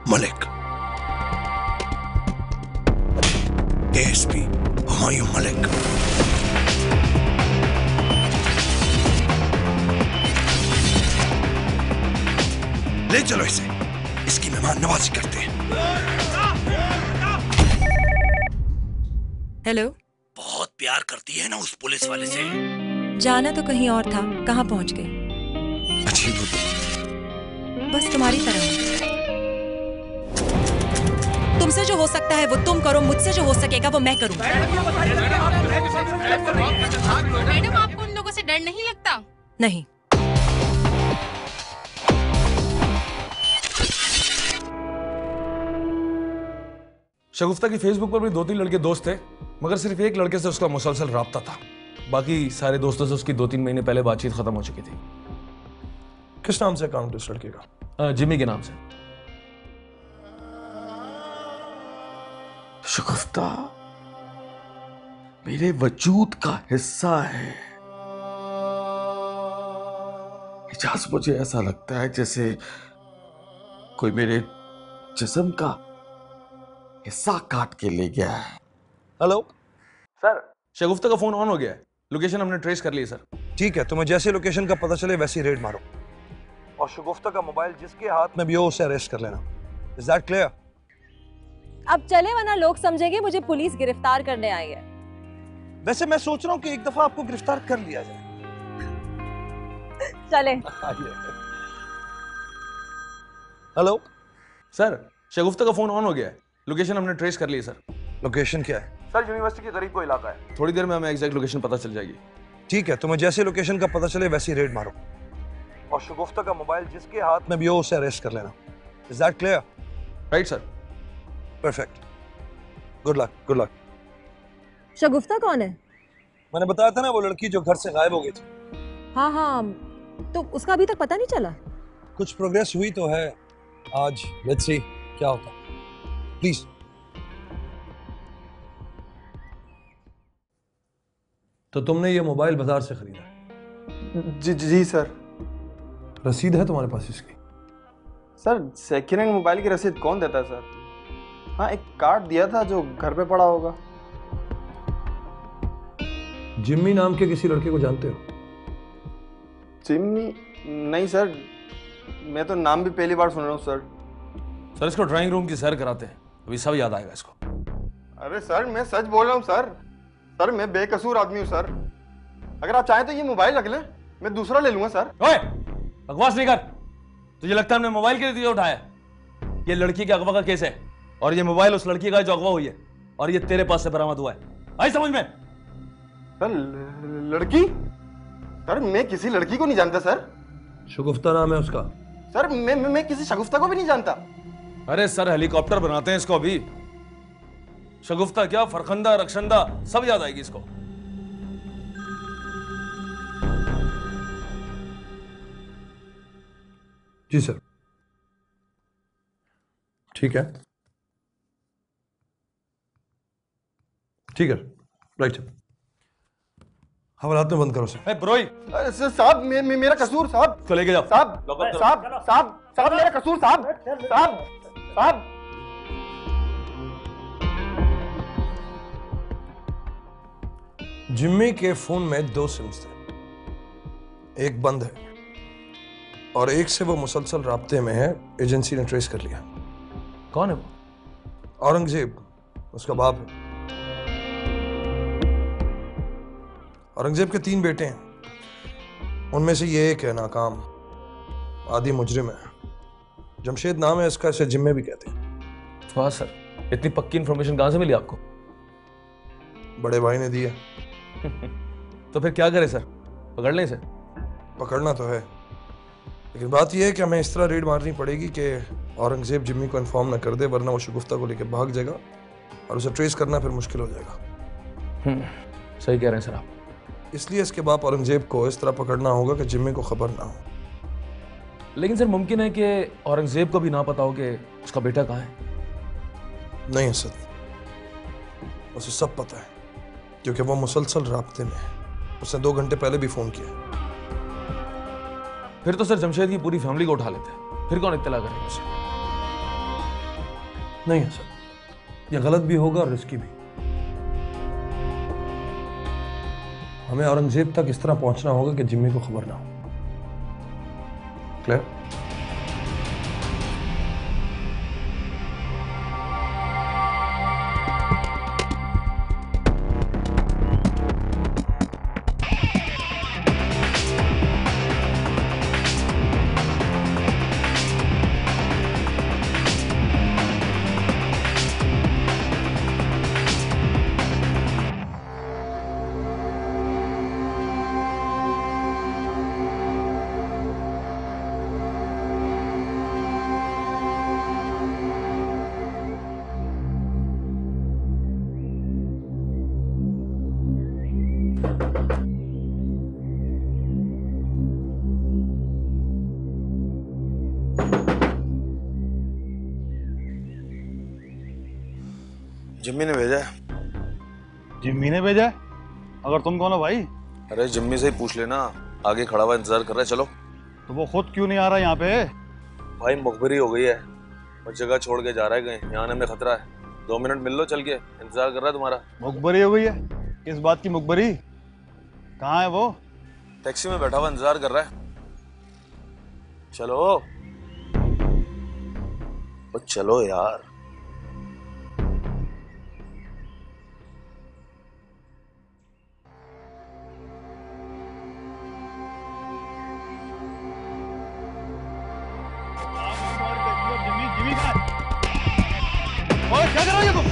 Malik, ASP Humayun Malik. ले चलो इसे, इसकी मेहमान नवाजी करते हैं। हेलो। बहुत प्यार करती है ना उस पुलिस वाले से। जाना तो कहीं और था, कहाँ पहुंच गई? अच्छी बस तुम्हारी तरह। तुमसे जो हो सकता है वो तुम करो, मुझसे जो हो सकेगा वो मैं करूँ। मैडम, आपको उन लोगों से डर नहीं लगता? नहीं। शगुफ्ता की फेसबुक पर भी 2-3 लड़के दोस्त थे, मगर सिर्फ एक लड़के से उसका मुसलसल राब्ता था। बाकी सारे दोस्तों से उसकी 2-3 महीने पहले बातचीत खत्म हो चुकी थी। किस नाम से अकाउंट उस लड़के का? जिमी के नाम से। शगुफ्ता मेरे वजूद का हिस्सा है। इजाज, मुझे ऐसा लगता है जैसे कोई मेरे जिस्म का हिस्सा काट के ले गया है। हेलो सर, शगुफ्ता का फोन ऑन हो गया है। लोकेशन हमने ट्रेस कर ली है सर। ठीक है, तुम्हें जैसे लोकेशन का पता चले वैसी रेड मारो, और शगुफ्ता का मोबाइल जिसके हाथ में भी हो उसे अरेस्ट कर लेना। Is that clear? अब चले, वरना लोग समझेंगे मुझे पुलिस गिरफ्तार करने आई है। वैसे मैं सोच रहा हूँ कि एक दफा आपको गिरफ्तार कर लिया जाए। चले। हेलो सर, शगुफ्ता का फोन ऑन हो गया है। लोकेशन हमने ट्रेस कर ली है सर। लोकेशन क्या है? सर, यूनिवर्सिटी के करीब कोई इलाका है। थोड़ी देर में हमें एग्जैक्ट लोकेशन पता चल जाएगी। ठीक है, तुम्हें जैसे लोकेशन का पता चले वैसी रेड मारो, और शगुफ्ता का मोबाइल जिसके हाथ में भी हो उसे अरेस्ट कर लेना। Is that clear? Right sir. Perfect, good luck, good luck. Shagufta कौन है? मैंने बताया था ना, वो लड़की जो घर से गायब हो गई थी। हाँ हाँ, तो उसका अभी तक पता नहीं चला? कुछ प्रोग्रेस हुई तो है आज, लेट्स सी क्या होता। प्लीज। तो तुमने ये मोबाइल बाजार से खरीदा? जी सर। रसीद है तुम्हारे पास इसकी? सर, सेकेंड हैंड मोबाइल की रसीद कौन देता है सर? हाँ, एक कार्ड दिया था जो घर पे पड़ा होगा। जिम्मी नाम के किसी लड़के को जानते हो? जिम्मी? नहीं सर, मैं तो नाम भी पहली बार सुन रहा हूँ सर। सर, इसको ड्राइंग रूम की सैर कराते हैं, अभी सब याद आएगा इसको। अरे सर, मैं सच बोल रहा हूँ सर। सर, मैं बेकसूर आदमी हूँ सर। अगर आप चाहें तो ये मोबाइल रख लें, मैं दूसरा ले लूंगा सर। ओए, बकवास नहीं कर। तुझे लगता है हमने मोबाइल के लिए उठाया? ये लड़की के अगवा का केस है, और ये मोबाइल उस लड़की का जो अगवा हुई है, और ये तेरे पास से बरामद हुआ है। आई समझ में? सर, लड़की? सर, मैं किसी लड़की को नहीं जानता सर। शगुफ्ता नाम है उसका? सर, मैं किसी शगुफ्ता को भी नहीं जानता। अरे सर, हेलीकॉप्टर बनाते हैं इसको अभी। शगुफ्ता क्या, फरखंदा, रक्षंदा सब याद आएगी इसको। जी सर। ठीक है, ठीक है, राइट। हवालात में बंद करो सर। ब्रोई। अरे सर साहब, मेरा कसूर साहब। तो लेके जाओ साहब। साहब मेरा कसूर साहब। साहब। जिम्मी के फोन में 2 सिम्स थे, एक बंद है और एक से वो मुसलसल राब्ते में है। एजेंसी ने ट्रेस कर लिया। कौन है वो? औरंगजेब, उसका बाप है। औरंगजेब के 3 बेटे हैं, उनमें से ये एक है नाकाम, आदि मुजरिम है। जमशेद नाम है इसका, इसे जिम्मे भी कहते हैं। वाह सर, इतनी पक्की इंफॉर्मेशन कहां से मिली आपको? बड़े भाई ने दिया। तो फिर क्या करें सर, पकड़ लें इसे? पकड़ना तो है, लेकिन बात यह है कि हमें इस तरह रेड मारनी पड़ेगी कि औरंगजेब जिम्मी को इन्फॉर्म ना कर दे, वरना वो शगुफ्ता को लेकर भाग जाएगा और उसे ट्रेस करना फिर मुश्किल हो जाएगा। सही कह रहे हैं सर आप। इसलिए इसके बाप औरंगजेब को इस तरह पकड़ना होगा कि जिम्मी को खबर ना हो। लेकिन सर, मुमकिन है कि औरंगजेब को भी ना पता हो कि उसका बेटा कहाँ है। नहीं असद, उसे सब पता है, क्योंकि वो मुसलसल राब्ते में है। उसने 2 घंटे पहले भी फोन किया। फिर तो सर जमशेद की पूरी फैमिली को उठा लेते हैं, फिर कौन इत्तला करेगा उसे? नहीं है सर, यह गलत भी होगा और रिस्की भी। हमें औरंगजेब तक इस तरह पहुंचना होगा कि जिम्मी को खबर ना हो। क्लियर? जिम्मी ने भेजा है। जिम्मी ने भेजा है? अगर तुम कौन हो भाई? अरे जिम्मी से ही पूछ लेना, आगे खड़ा हुआ इंतजार कर रहा है। चलो। तो वो खुद क्यों नहीं आ रहा यहाँ पे? भाई मुखबरी हो गई है, वो जगह छोड़ के जा रहा है कहीं, यहाँ आने में खतरा है। 2 मिनट मिल लो, चल के इंतजार कर रहा है तुम्हारा। मुखबरी हो गई है? किस बात की मुखबरी? कहाँ है वो? टैक्सी में बैठा हुआ इंतजार कर रहा है। चलो चलो यार। क्या कर रहे हो तुम?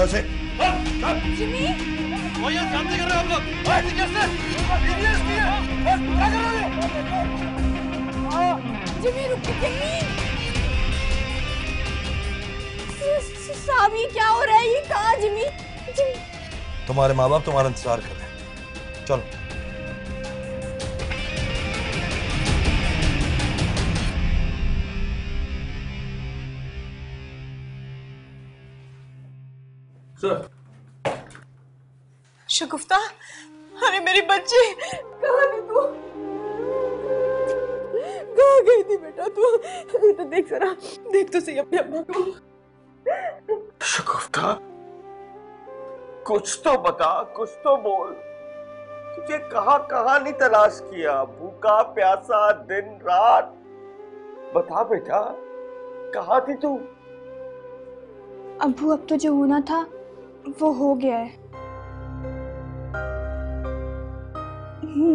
से जिम्मी, वो यहाँ जानते कर रहे हो आप लोग? कैसे? क्या कर रहे हो? जिम्मी रुक, जिम्मी साहब ये क्या हो रहा है? ये कहाँ जिम्मी? तुम्हारे माँ बाप तुम्हारा इंतजार कर रहे हैं, चलो। सर। शगुफ्ता, अरे मेरी बच्ची, कहाँ थी तू? कहाँ गई थी बेटा तू? तो देख जरा, देख तो सही अपने अम्मा को। शगुफ्ता, कुछ तो बता, कुछ तो बोल। तुझे कहाँ कहाँ नहीं तलाश किया, भूखा प्यासा दिन रात। बता बेटा, कहाँ थी तू? अब्बू, अब तो जो होना था वो हो गया है।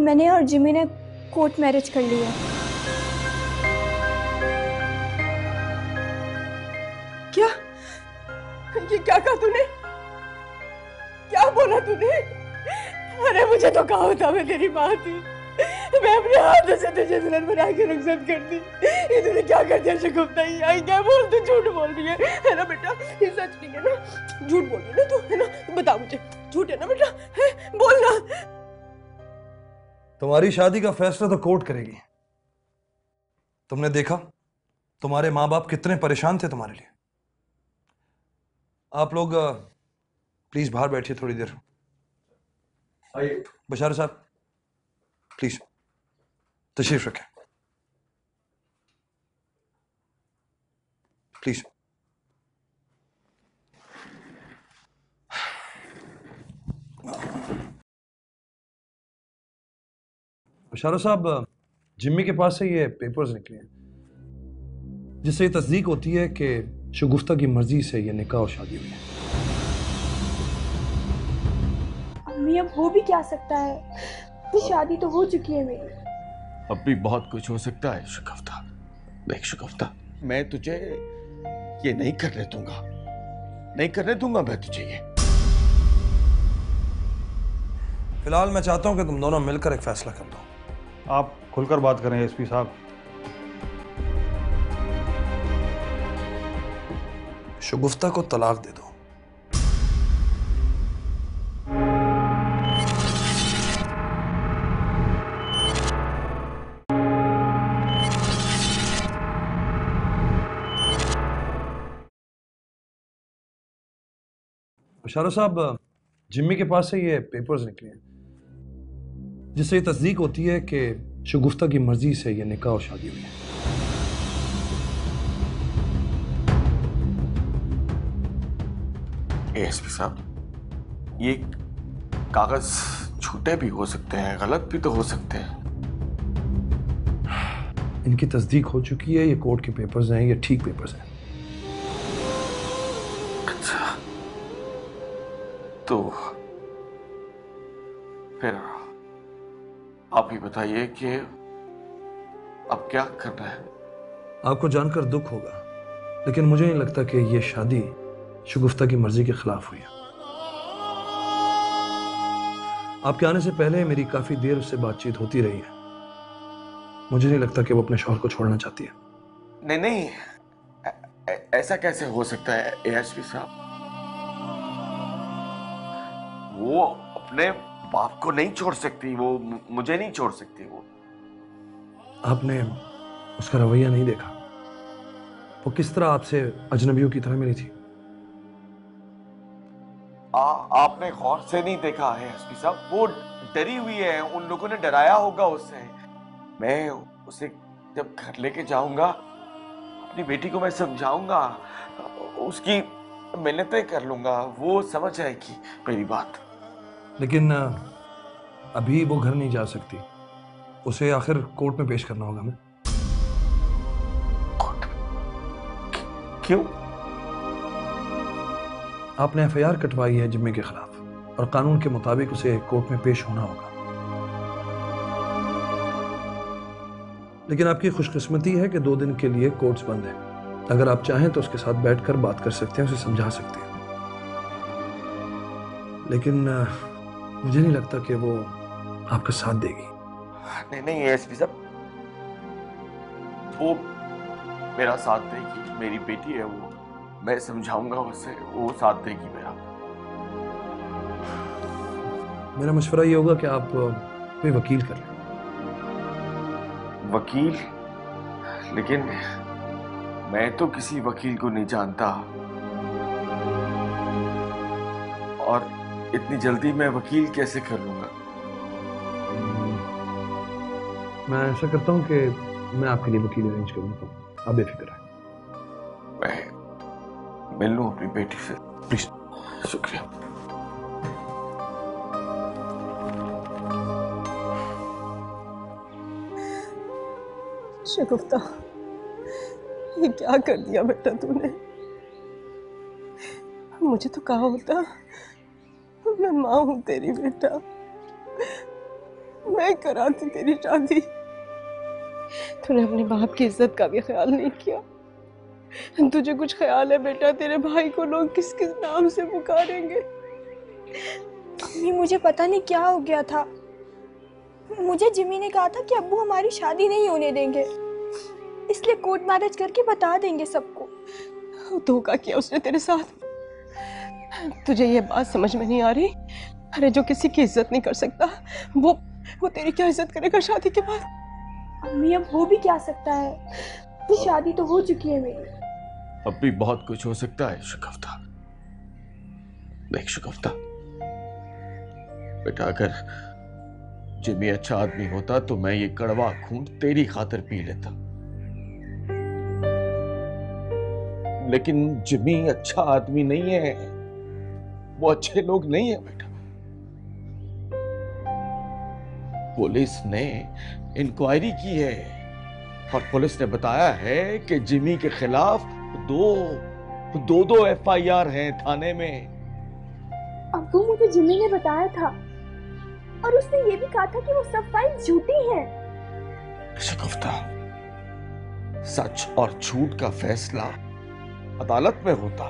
मैंने और जिमी ने कोर्ट मैरिज कर लिया। क्या? ये क्या कहा तूने? क्या बोला तूने? अरे मुझे तो कहा था मैं तेरी माँ थी। मैं अपने हाथों से तुझे दुल्हन बना के रुखसत करती। ये तूने क्या कर दिया शगुफ्ता? ये क्या बोल, तू झूठ बोल रही है ना बेटा? ये सच नहीं है ना? झूठ बोल रही है ना तू, है ना? बता मुझे, झूठ है ना बेटा? है? बोल ना। तुम्हारी शादी का फैसला तो कोर्ट करेगी। तुमने देखा तुम्हारे माँ बाप कितने परेशान थे तुम्हारे लिए। आप लोग प्लीज बाहर बैठिए थोड़ी देर। आइए बशार साहब, प्लीज तशरीफ रखें, प्लीज। बशारो साहब, जिम्मी के पास से ये पेपर्स निकले हैं जिससे ये तस्दीक होती है कि शगुफ्ता की मर्जी से ये निकाह और शादी हुई है। अम्मी, अब हो भी क्या सकता है? शादी तो हो चुकी है मेरी। अब भी बहुत कुछ हो सकता है शगुफ्ता। देख शगुफ्ता, मैं तुझे ये नहीं करने दूंगा, नहीं करने दूंगा मैं तुझे ये। फिलहाल मैं चाहता हूं कि तुम दोनों मिलकर एक फैसला कर लो। आप खुलकर बात करें एसपी साहब। शगुफ्ता को तलाक दे दो। शाहरुख साहब, जिम्मी के पास से ये पेपर्स निकले हैं जिससे ये तस्दीक होती है कि शगुफ्ता की मर्जी से ये निकाह और शादी हुई है। एएसपी साहब, ये कागज झूठे भी हो सकते हैं, गलत भी तो हो सकते हैं। इनकी तस्दीक हो चुकी है, ये कोर्ट के पेपर्स हैं, ये ठीक पेपर्स हैं। अच्छा, तो फिर आप ही बताइए कि अब क्या करना है। आपको जानकर दुख होगा, लेकिन मुझे नहीं लगता कि ये शादी शगुफ्ता की मर्जी के खिलाफ हुई है। आपके आने से पहले मेरी काफी देर उससे बातचीत होती रही है। मुझे नहीं लगता कि वो अपने शौहर को छोड़ना चाहती है। नहीं नहीं, ऐसा कैसे हो सकता है एएसपी साहब? वो अपने बाप को नहीं छोड़ सकती, वो मुझे नहीं छोड़ सकती। वो आपने उसका रवैया नहीं देखा? वो किस तरह आपसे अजनबियों की तरह मिली थी? आपने गौर से नहीं देखा है एसपी साहब? वो डरी हुई है, उन लोगों ने डराया होगा उससे। मैं उसे जब घर लेके जाऊंगा, अपनी बेटी को मैं समझाऊंगा, उसकी मिन्नतें कर लूंगा, वो समझ जाएगी मेरी बात। लेकिन अभी वो घर नहीं जा सकती, उसे आखिर कोर्ट में पेश करना होगा हमें। क्यों? आपने एफआईआर कटवाई है जिम्मी के खिलाफ और कानून के मुताबिक उसे कोर्ट में पेश होना होगा। लेकिन आपकी खुशकिस्मती है कि 2 दिन के लिए कोर्ट्स बंद है। अगर आप चाहें तो उसके साथ बैठकर बात कर सकते हैं, उसे समझा सकते हैं। लेकिन मुझे नहीं लगता कि वो आपका साथ देगी। नहीं नहीं एसपी साहब, वो मेरा साथ देगी, मेरी बेटी है वो, मैं समझाऊंगा उसे, वो साथ देगी मेरा। मेरा मशवरा ये होगा कि आप कोई वकील कर लें। वकील? लेकिन मैं तो किसी वकील को नहीं जानता, और इतनी जल्दी मैं वकील कैसे कर लूंगा? मैं ऐसा करता हूँ कि मैं आपके लिए वकील अरेंज कर देता हूँ, आप बेफिक्र हैं। मैं मिल लूं अपनी बेटी से प्लीज। शुक्रिया। शगुफ्ता, ये क्या कर दिया बेटा तूने? मुझे तो कहा होता, मैं माँ हूं तेरी बेटा, मैं कराती तेरी शादी। तूने अपने बाप की इज्जत का भी ख्याल नहीं किया। तुझे कुछ ख्याल है बेटा, तेरे भाई को लोग किस किस नाम से पुकारेंगे? मम्मी, मुझे पता नहीं क्या हो गया था। मुझे जिमी ने कहा था कि अब्बू हमारी शादी नहीं होने देंगे, इसलिए कोर्ट मैरिज करके बता देंगे सबको। धोखा किया उसने तेरे साथ। तुझे ये बात समझ में नहीं आ रही? अरे जो किसी की इज्जत नहीं कर सकता, वो तेरी क्या इज्जत करेगा शादी के बाद? मम्मी, अब हो भी क्या सकता है? तो शादी तो हो चुकी है मेरी। अब भी बहुत कुछ हो सकता है शगुफ्ता। देख शगुफ्ता बेटा, अगर जिमी अच्छा आदमी होता तो मैं ये कड़वा खून तेरी खातिर पी लेता, लेकिन जिमी अच्छा आदमी नहीं है, वो अच्छे लोग नहीं है बेटा। पुलिस ने इंक्वायरी की है और पुलिस ने बताया है कि जिमी के खिलाफ दो एफआईआर हैं थाने में। अब्बू, मुझे जिमी ने बताया था और उसने ये भी कहा था कि वो सब फाइल झूठी हैं। शगुफ्ता, सच और झूठ का फैसला अदालत में होता।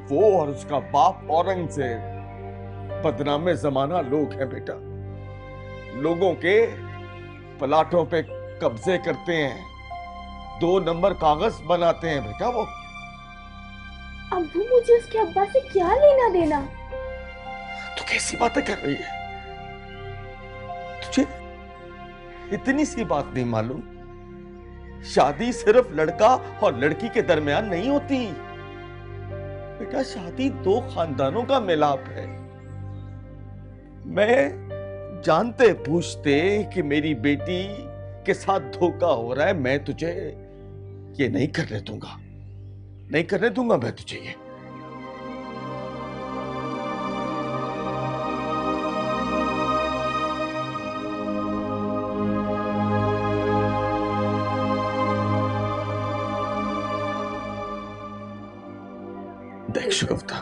वो और उसका बाप औरंगजेब बदनामे जमाना लोग हैं बेटा, लोगों के प्लाटों पे कब्जे करते हैं, 2 नंबर कागज बनाते हैं बेटा वो। अब्बू, मुझे उसके अब्बा से क्या लेना देना? तू कैसी बातें कर रही है? तुझे इतनी सी बात नहीं मालूम? शादी सिर्फ लड़का और लड़की के दरमियान नहीं होती, बेटा शादी दो खानदानों का मिलाप है। मैं जानते पूछते कि मेरी बेटी के साथ धोखा हो रहा है, मैं तुझे ये नहीं करने दूंगा, नहीं करने दूंगा मैं तुझे ये। देख शगुफ्ता,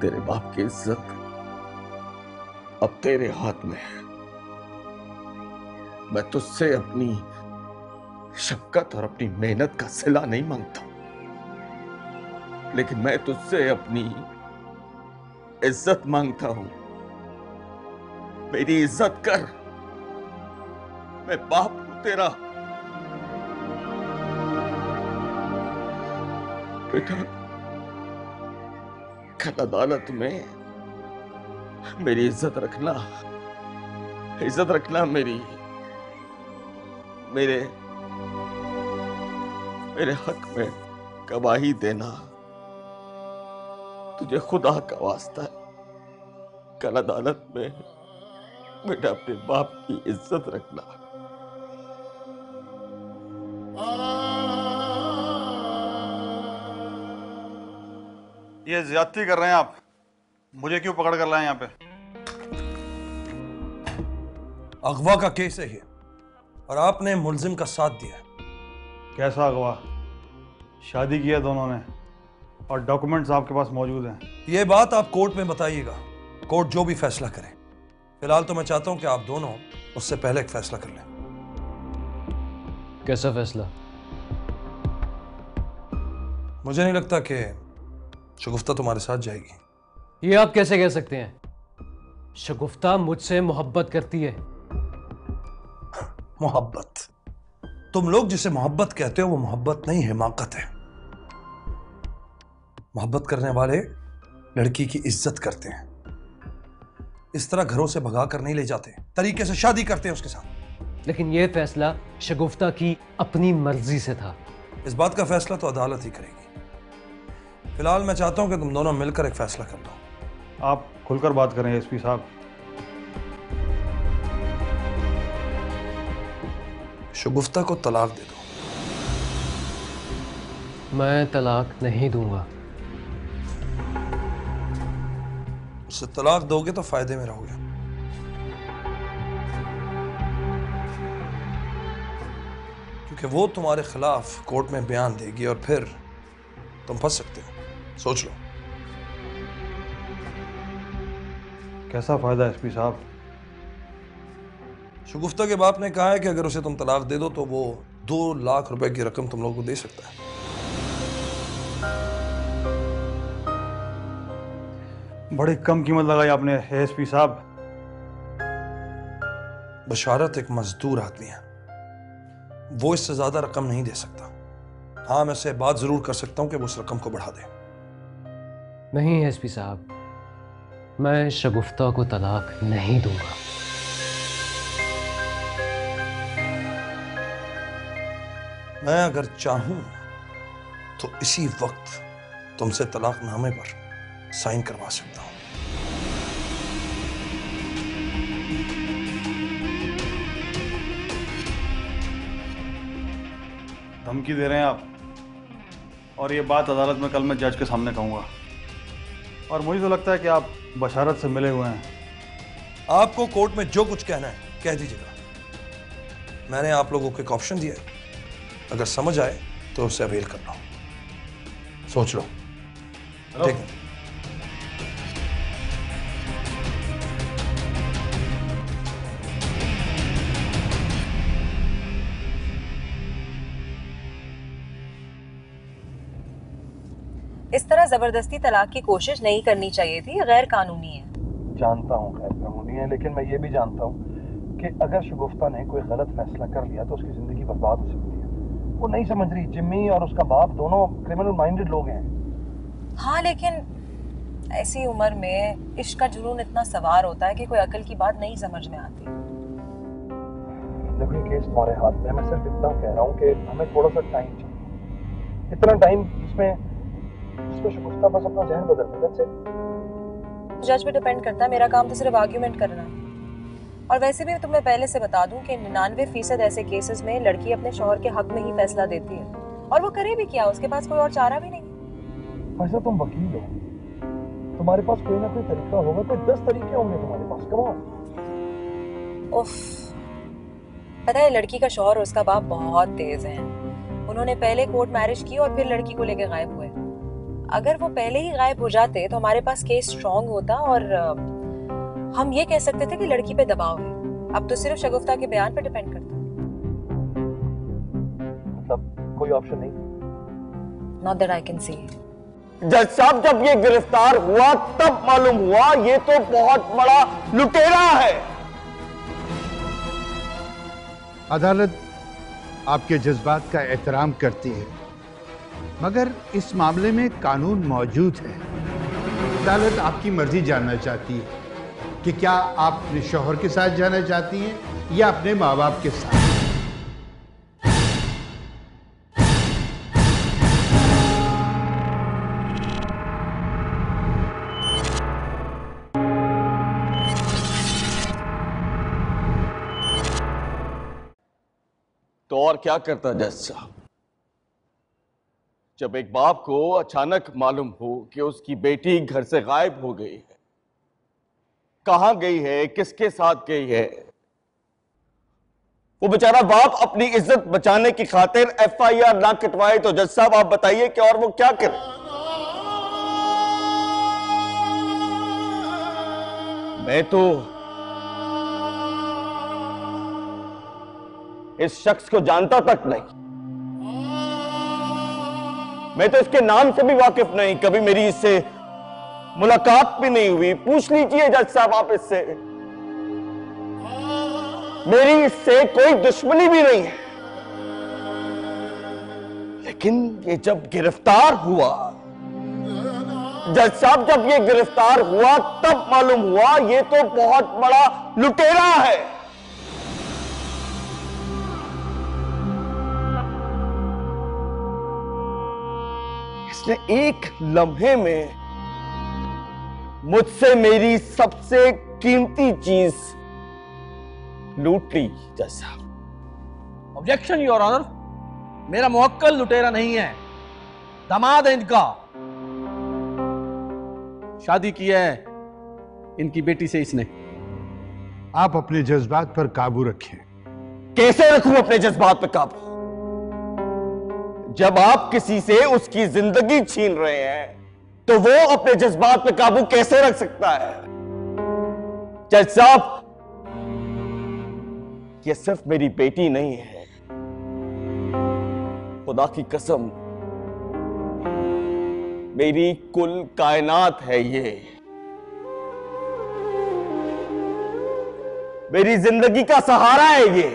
तेरे बाप की इज्जत अब तेरे हाथ में है। मैं तुझसे अपनी शफकत और अपनी मेहनत का सिला नहीं मांगता, लेकिन मैं तुझसे अपनी इज्जत मांगता हूं। मेरी इज्जत कर, मैं बाप हूं तेरा। बेटा कल अदालत में मेरी इज्जत रखना मेरे हक में गवाही देना। तुझे खुदा का वास्ता है, कल अदालत में बेटा अपने बाप की इज्जत रखना। ये ज्यादती कर रहे हैं आप, मुझे क्यों पकड़ कर लाए यहाँ पे? अगवा का केस है ये और आपने मुल्जिम का साथ दिया। कैसा अगवा? शादी किया दोनों ने और डॉक्यूमेंट्स आपके पास मौजूद हैं। ये बात आप कोर्ट में बताइएगा, कोर्ट जो भी फैसला करे। फिलहाल तो मैं चाहता हूं कि आप दोनों उससे पहले एक फैसला कर लें। कैसा फैसला? मुझे नहीं लगता कि शगुफ्ता तुम्हारे साथ जाएगी। ये आप कैसे कह सकते हैं? शगुफ्ता मुझसे मोहब्बत करती है। मोहब्बत? तुम लोग जिसे मोहब्बत कहते हो वो मोहब्बत नहीं, हिमाकत है। मोहब्बत करने वाले लड़की की इज्जत करते हैं, इस तरह घरों से भगा कर नहीं ले जाते, तरीके से शादी करते हैं उसके साथ। लेकिन यह फैसला शगुफ्ता की अपनी मर्जी से था। इस बात का फैसला तो अदालत ही करेगी। फिलहाल मैं चाहता हूं कि तुम दोनों मिलकर एक फैसला कर लो। आप खुलकर बात करें एसपी साहब। शगुफ्ता को तलाक दे दो। मैं तलाक नहीं दूंगा। उससे तलाक दोगे तो फायदे में रहोगे। क्योंकि वो तुम्हारे खिलाफ कोर्ट में बयान देगी और फिर तुम फंस सकते हो। सोच लो। कैसा फायदा एसपी साहब? शगुफ्ता के बाप ने कहा है कि अगर उसे तुम तलाक दे दो तो वो 2 लाख रुपए की रकम तुम लोगों को दे सकता है। बड़ी कम कीमत लगाई आपने एसपी साहब। बशारत एक मजदूर आदमी है, वो इससे ज्यादा रकम नहीं दे सकता। हाँ, मैं उससे बात जरूर कर सकता हूं कि वो उस रकम को बढ़ा दे। नहीं एसपी साहब, मैं शगुफ्ता को तलाक नहीं दूंगा। मैं अगर चाहूं तो इसी वक्त तुमसे तलाकनामे पर साइन करवा सकता हूं। धमकी दे रहे हैं आप, और ये बात अदालत में कल मैं जज के सामने कहूंगा। और मुझे तो लगता है कि आप बशारत से मिले हुए हैं। आपको कोर्ट में जो कुछ कहना है कह दीजिएगा। मैंने आप लोगों को एक ऑप्शन दिया है, अगर समझ आए तो उसे अवेल कर लो। सोच लो। ठीक है। इस तरह जबरदस्ती तलाक की कोशिश नहीं करनी चाहिए थी, गैर कानूनी है। जानता हूँ गैर कानूनी है, लेकिन मैं ये भी जानता हूँ कि अगर शगुफ्ता ने कोई गलत फैसला कर लिया तो उसकी जिंदगी बर्बाद हो सकती है। वो नहीं समझ रही, जिम्मी और उसका बाप दोनों क्रिमिनल माइंडेड लोग हैं। हाँ, लेकिन ऐसी उम्र में इश्क का जुनून इतना सवार होता है कि कोई अकल की बात नहीं समझ में आती। देखो, ये केस तुम्हारे हाथ में है। मैं सिर्फ इतना कह रहा हूँ कि हमें थोड़ा सा टाइम चाहिए। इतना टाइम जिसमें शगुफ्ता बस अपना जहन बदल देता है। जज पे डिपेंड करता है, मेरा काम तो सिर्फ आर्ग्यूमेंट करना है। और वैसे भी तुम्हें पहले से बता दूं कि 99% ऐसे केसेस में लड़की अपने शौहर के हक में ही फैसला देती है, और वो करे भी क्या, उसके पास कोई और चारा भी नहीं। वैसे तुम वकील हो, तुम्हारे पास कोई ना कोई तरीका होगा, कोई 10 तरीके होंगे तुम्हारे पास। Come on. उफ, पता है लड़की का शौहर और उसका बाप बहुत तेज हैं। उन्होंने पहले कोर्ट मैरिज की और फिर लड़की को लेकर गायब हुए। अगर वो पहले ही गायब हो जाते तो हमारे पास केस स्ट्रांग होता और हम ये कह सकते थे कि लड़की पे दबाव है। अब तो सिर्फ शगुफ्ता के बयान पे डिपेंड करता। मतलब कोई ऑप्शन नहीं? Not that I can see. जज साहब, जब ये गिरफ्तार हुआ तब मालूम हुआ ये तो बहुत बड़ा लुटेरा है। अदालत आपके जज्बात का एहतराम करती है, मगर इस मामले में कानून मौजूद है। अदालत आपकी मर्जी जानना चाहती है कि क्या आप अपने शौहर के साथ जाना चाहती हैं या अपने माँ बाप के साथ। तो और क्या करता जज साहब, जब एक बाप को अचानक मालूम हो कि उसकी बेटी घर से गायब हो गई है, कहां गई है, किसके साथ गई है। वो बेचारा बाप अपनी इज्जत बचाने की खातिर FIR ना कटवाए तो जज साहब आप बताइए कि और वो क्या करे। मैं तो इस शख्स को जानता तक नहीं, मैं तो इसके नाम से भी वाकिफ नहीं, कभी मेरी इससे मुलाकात भी नहीं हुई। पूछ लीजिए जज साहब आप इससे, मेरी इससे कोई दुश्मनी भी नहीं है। लेकिन ये जब गिरफ्तार हुआ जज साहब, जब ये गिरफ्तार हुआ तब मालूम हुआ ये तो बहुत बड़ा लुटेरा है। इसने एक लम्हे में मुझसे मेरी सबसे कीमती चीज लूट ली। जज साहब, ऑब्जेक्शन योर ऑनर, मेरा मुवक्किल लुटेरा नहीं है, दामाद है इनका। शादी की है इनकी बेटी से इसने। आप अपने जज्बात पर काबू रखें। कैसे रखूं अपने जज्बात पर काबू, जब आप किसी से उसकी जिंदगी छीन रहे हैं तो वो अपने जज्बात पर काबू कैसे रख सकता है। जज साहब, ये सिर्फ मेरी बेटी नहीं है, खुदा की कसम मेरी कुल कायनात है। ये मेरी जिंदगी का सहारा है। ये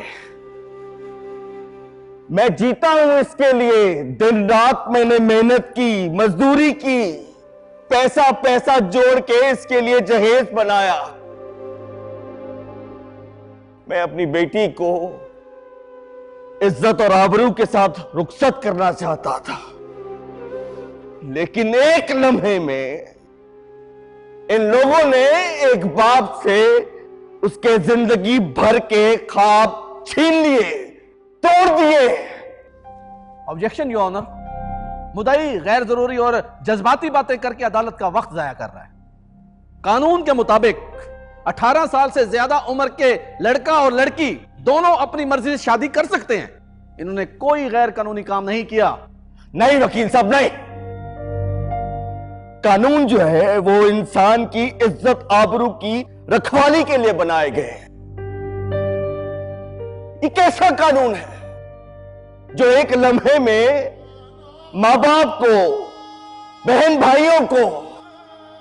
मैं जीता हूं इसके लिए। दिन रात मैंने मेहनत की, मजदूरी की, पैसा पैसा जोड़ के इसके लिए जहेज बनाया। मैं अपनी बेटी को इज्जत और आबरू के साथ रुखसत करना चाहता था, लेकिन एक लम्हे में इन लोगों ने एक बाप से उसके जिंदगी भर के ख्वाब छीन लिए, तोड़ दिए। ऑब्जेक्शन योर ऑनर, मुद्दाई गैर जरूरी और जज्बाती बातें करके अदालत का वक्त जाया कर रहा है। कानून के मुताबिक 18 साल से ज्यादा उम्र के लड़का और लड़की दोनों अपनी मर्जी से शादी कर सकते हैं। इन्होंने कोई गैर कानूनी काम नहीं किया। नहीं वकील साहब, नहीं। कानून जो है वो इंसान की इज्जत आबरू की रखवाली के लिए बनाए गए हैं। ये कैसा कानून है जो एक लम्हे में मां बाप को, बहन भाइयों को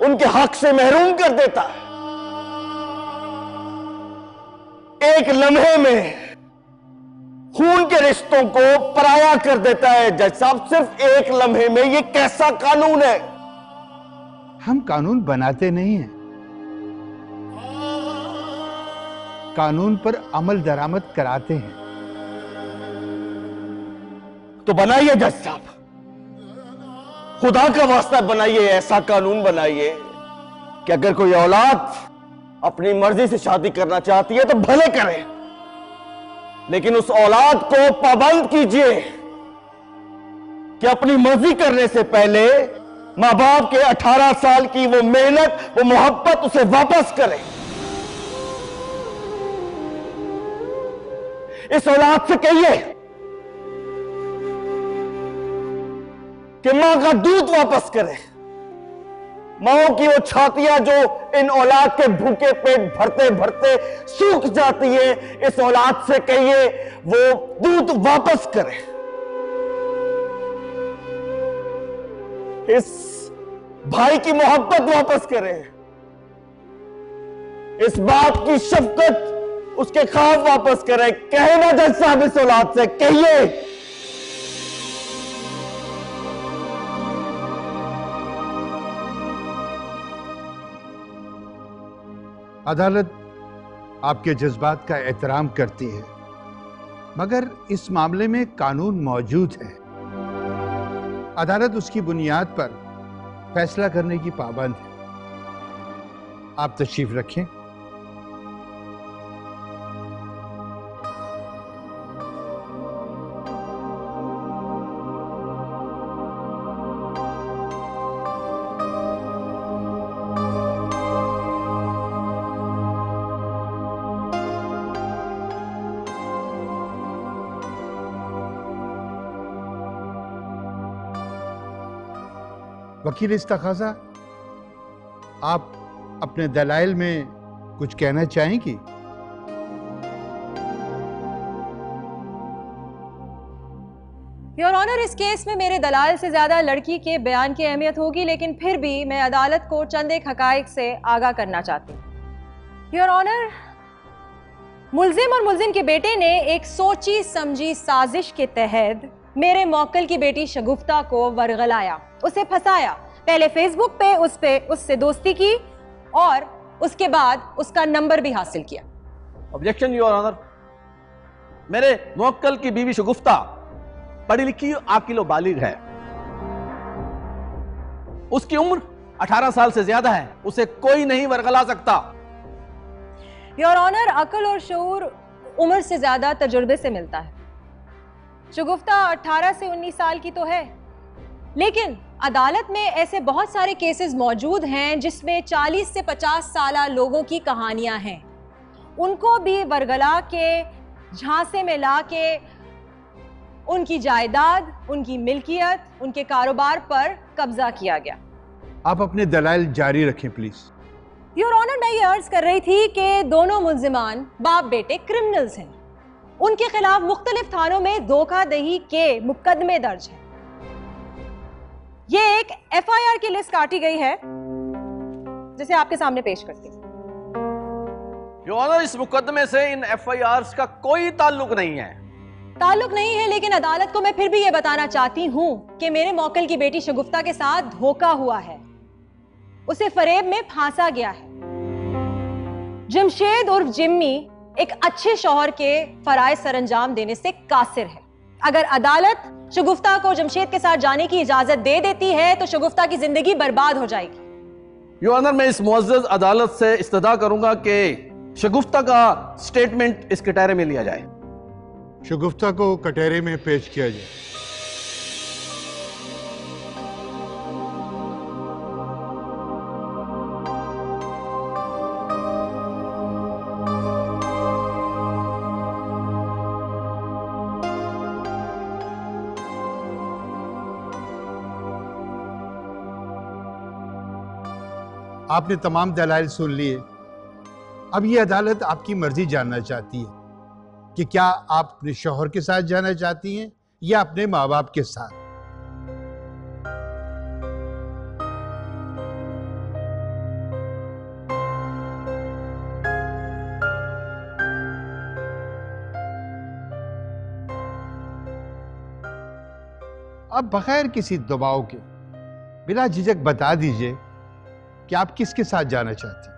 उनके हक से महरूम कर देता है। एक लम्हे में खून के रिश्तों को पराया कर देता है। जज साहब, सिर्फ एक लम्हे में ये कैसा कानून है। हम कानून बनाते नहीं हैं, कानून पर अमल दरामद कराते हैं। तो बनाइए जज साहब, खुदा का वास्ता बनाइए, ऐसा कानून बनाइए कि अगर कोई औलाद अपनी मर्जी से शादी करना चाहती है तो भले करे, लेकिन उस औलाद को पाबंद कीजिए कि अपनी मर्जी करने से पहले मां बाप के 18 साल की वो मेहनत, वो मोहब्बत उसे वापस करे। इस औलाद से कहिए कि मां का दूध वापस करे। माओं की वो छातियां जो इन औलाद के भूखे पेट भरते भरते सूख जाती है, इस औलाद से कहिए वो दूध वापस करे। इस भाई की मोहब्बत वापस करे, इस बाप की शफकत, उसके ख्वाब वापस करे। कहे ना जज साहब इस औलाद से, कहिए। अदालत आपके जज्बात का एहतराम करती है, मगर इस मामले में कानून मौजूद है। अदालत उसकी बुनियाद पर फैसला करने की पाबंद है। आप तशरीफ रखें। वकील इस्तखाजा, आप अपने दलाइल में कुछ कहना चाहेंगी? योर ऑनर, इस केस में मेरे दलाल से ज्यादा लड़की के बयान की अहमियत होगी, लेकिन फिर भी मैं अदालत को चंद एक हकाइक से आगाह करना चाहती हूँ। योर ऑनर, मुल्जिम और मुल्जिम के बेटे ने एक सोची समझी साजिश के तहत मेरे मौक्कल की बेटी शगुफ्ता को वरगलाया, उसे फंसाया। पहले फेसबुक पे उससे दोस्ती की और उसके बाद उसका नंबर भी हासिल किया। Objection your honour. मेरे मौक्कल की बीवी शगुफ्ता पढ़ी लिखी आकिल बालिग है। उसकी उम्र 18 साल से ज्यादा है, उसे कोई नहीं वरगला सकता। योर ऑनर, अकल और शऊर उम्र से ज्यादा तजुर्बे से मिलता है। शगुफ्ता 18 से 19 साल की तो है, लेकिन अदालत में ऐसे बहुत सारे केसेस मौजूद हैं जिसमें 40 से 50 साल लोगों की कहानियां हैं। उनको भी वरगला के झांसे में ला के उनकी जायदाद, उनकी मिल्कियत, उनके कारोबार पर कब्जा किया गया। आप अपने दलाइल जारी रखें प्लीज। योर ऑनर, मैं ये अर्ज कर रही थी कि दोनों मुल्जिमान बाप बेटे क्रिमिनल्स हैं। उनके खिलाफ मुख्तलिफ थानों में धोखाधड़ी के मुकदमे दर्ज हैं। ये एक FIR की लिस्ट काटी गई है जिसे आपके सामने पेश करती हूँ। योर ऑनर, इस मुकदमे से इन FIRs का कोई ताल्लुक नहीं है। ताल्लुक नहीं है, लेकिन अदालत को मैं फिर भी ये बताना चाहती हूँ कि मेरे मौक्कल की बेटी शगुफ्ता के साथ धोखा हुआ है, उसे फरेब में फांसा गया है। जमशेद उर्फ जिम्मी एक अच्छे शौहर के फराइज सरंजाम देने से कासिर है। अगर अदालत शगुफ्ता को जमशेद के साथ जाने की इजाजत दे देती है तो शगुफ्ता की जिंदगी बर्बाद हो जाएगी। योर ऑनर, मैं इस मुअज़्ज़ज़ अदालत से इस्तदा करूंगा कि शगुफ्ता का स्टेटमेंट इस कटहरे में लिया जाए। शगुफ्ता को कटहरे में पेश किया जाए। आपने तमाम दलाइल सुन लिए। अब ये अदालत आपकी मर्जी जानना चाहती है कि क्या आप अपने शौहर के साथ जाना चाहती हैं या अपने माँ बाप के साथ। अब बगैर किसी दबाव के बिना झिझक बता दीजिए कि आप किसके साथ जाना चाहती हैं।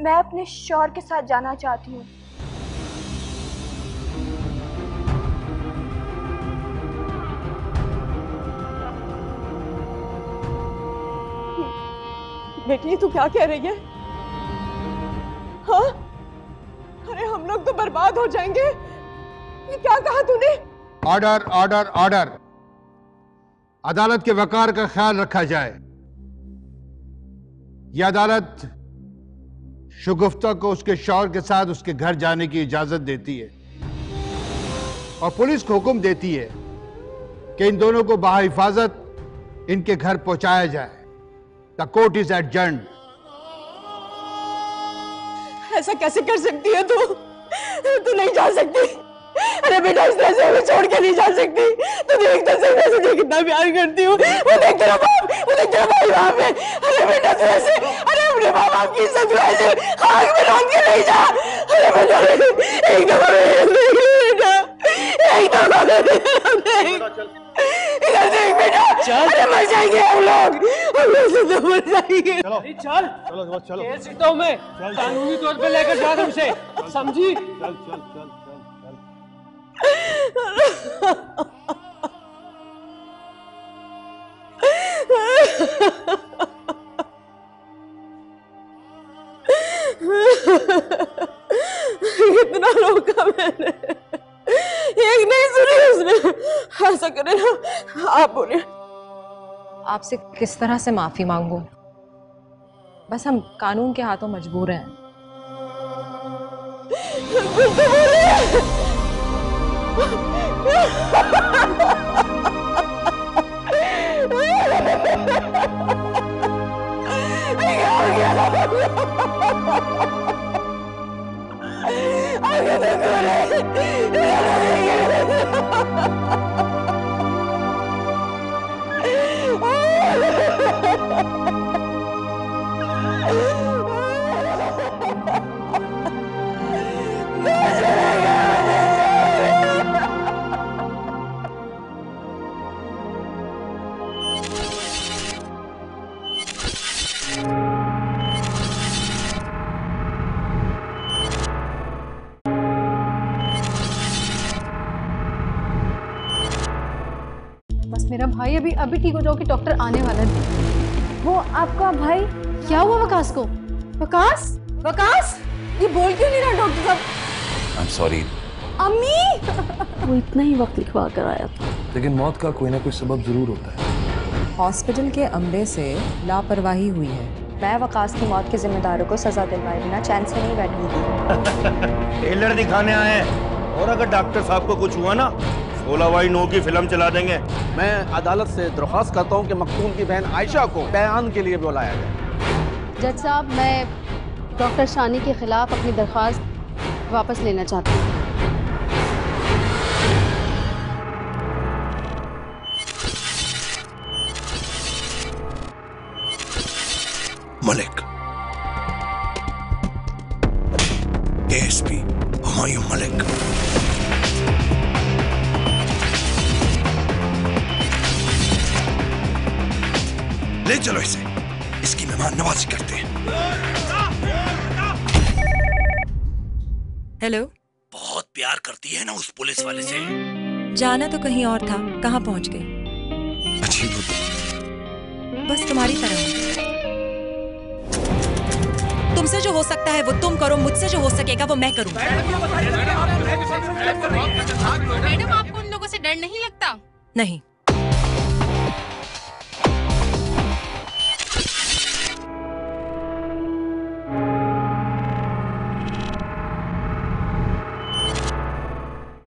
मैं अपने शौहर के साथ जाना चाहती हूँ। बेटी तू क्या कह रही है? हाँ, अरे हम लोग तो बर्बाद हो जाएंगे। ये क्या कहा तूने? Order order order. अदालत के वकार का ख्याल रखा जाए। यह अदालत शगुफ्ता को उसके शौहर के साथ उसके घर जाने की इजाजत देती है और पुलिस को हुक्म देती है कि इन दोनों को बाहिफाजत इनके घर पहुंचाया जाए। The court is adjourned. ऐसा कैसे कर सकती है तू? तू नहीं जा सकती। अरे बेटा इस तरह से हमें छोड़ के नहीं जा सकती। तू देख तो सही, मैं तुझे कितना प्यार करती हूँ। वो देख तेरा बाप, वो देख तेरा भाई वहाँ पे। अरे बेटा तू ऐसे, अरे अपने माँ बाप की इज्जत ऐसे आग में रौंद के नहीं जा। अरे बेटा एक दफा बेटा, एक दफा इधर देख बेटा। अरे मर जाएंगे हम लोग, हम लोग से तो मर जाएंगे। चलो चल चलो चलो। केस जीता हूं मैं, कानूनी तौर पे लेकर जा तुमसे, समझी? चल चल चल चल कितना रोका मैंने, एक नहीं सुनी उसने। ऐसा करे ना, आप बोले। आपसे किस तरह से माफी मांगूं? बस हम कानून के हाथों मजबूर हैं। कुछ तो बोलिए। बस मेरा भाई अभी ठीक हो जाओ कि डॉक्टर आने वाला है। वो आपका भाई, क्या हुआ वकास को? वकास? वकास? ये बोल क्यों नहीं रहा डॉक्टर साहब? I am sorry. अम्मी वो इतना ही वक्त लिखवा कर आया था। लेकिन मौत का कोई ना कोई सबब जरूर होता है। हॉस्पिटल के अमले से लापरवाही हुई है। मैं वकास की मौत के जिम्मेदारों को सजा दिलवाए बिना चैन से नहीं बैठूंगी। ट्रेलर दिखाने आए हैं, और अगर डॉक्टर साहब को कुछ हुआ ना 16/9 की फिल्म चला देंगे। मैं अदालत से दरख्वास्त करता हूँ कि मकतूल की बहन आयशा को बयान के लिए बुलाया जाए। जज साहब, मैं डॉक्टर शानी के खिलाफ अपनी दरख्वास्त वापस लेना चाहती हूँ। मलिक, एएसपी हुमायूं मलिक। ले चलो इसे, इसकी मेहमान नवाजी करते हैं। हेलो। बहुत प्यार करती है ना उस पुलिस वाले से। जाना तो कहीं और था, कहाँ पहुंच गई? अजीब होती। बस तुम्हारी तरह। तुमसे जो हो सकता है वो तुम करो, मुझसे जो हो सकेगा वो मैं करूँ। मैडम, आपको उन लोगों से डर नहीं लगता? नहीं,